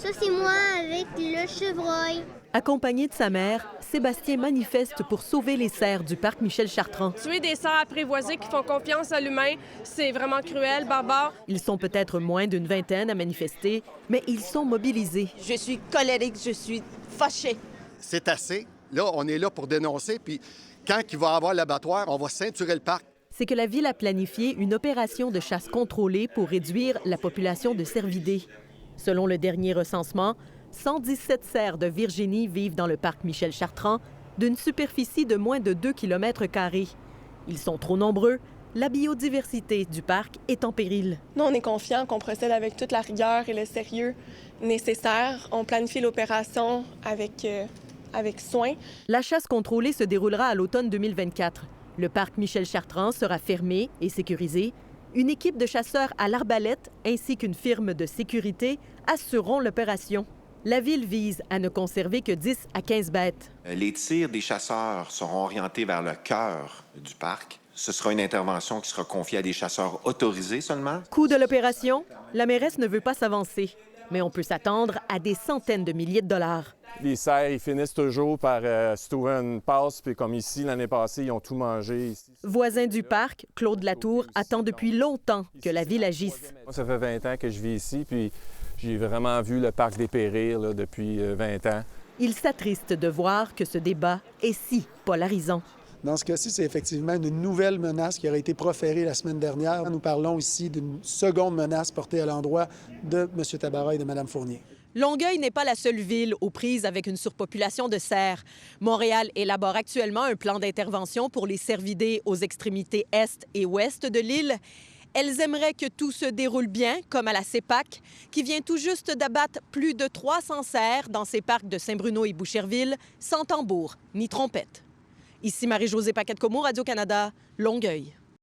Ça, c'est moi avec le chevreuil. Accompagné de sa mère, Sébastien manifeste pour sauver les cerfs du parc Michel Chartrand. Tuer des cerfs apprivoisés qui font confiance à l'humain, c'est vraiment cruel, barbare. Ils sont peut-être moins d'une vingtaine à manifester, mais ils sont mobilisés. Je suis colérique, je suis fâchée. C'est assez. Là, on est là pour dénoncer, puis quand il va y avoir l'abattoir, on va ceinturer le parc. C'est que la ville a planifié une opération de chasse contrôlée pour réduire la population de cervidés. Selon le dernier recensement, 117 cerfs de Virginie vivent dans le parc Michel Chartrand, d'une superficie de moins de 2 km². Ils sont trop nombreux, la biodiversité du parc est en péril. Nous, on est confiants qu'on procède avec toute la rigueur et le sérieux nécessaire. On planifie l'opération avec soin. La chasse contrôlée se déroulera à l'automne 2024. Le parc Michel Chartrand sera fermé et sécurisé. Une équipe de chasseurs à l'arbalète ainsi qu'une firme de sécurité assureront l'opération. La ville vise à ne conserver que 10 à 15 bêtes. Les tirs des chasseurs seront orientés vers le cœur du parc. Ce sera une intervention qui sera confiée à des chasseurs autorisés seulement. Coût de l'opération, la mairesse ne veut pas s'avancer, mais on peut s'attendre à des centaines de milliers de dollars. Les cerfs, ils finissent toujours par se trouver une passe, puis comme ici, l'année passée, ils ont tout mangé. Voisin du parc, Claude Latour attend depuis longtemps que la ville agisse. Moi, ça fait 20 ans que je vis ici, puis j'ai vraiment vu le parc dépérir là, depuis 20 ans. Il s'attriste de voir que ce débat est si polarisant. Dans ce cas-ci, c'est effectivement une nouvelle menace qui aurait été proférée la semaine dernière. Nous parlons ici d'une seconde menace portée à l'endroit de M. Tabaret et de Mme Fournier. Longueuil n'est pas la seule ville aux prises avec une surpopulation de cerfs. Montréal élabore actuellement un plan d'intervention pour les cervidés aux extrémités est et ouest de l'île. Elles aimeraient que tout se déroule bien, comme à la CEPAC, qui vient tout juste d'abattre plus de 300 cerfs dans ses parcs de Saint-Bruno et Boucherville, sans tambour ni trompette. Ici Marie-Josée Paquette-Comeau, Radio-Canada, Longueuil.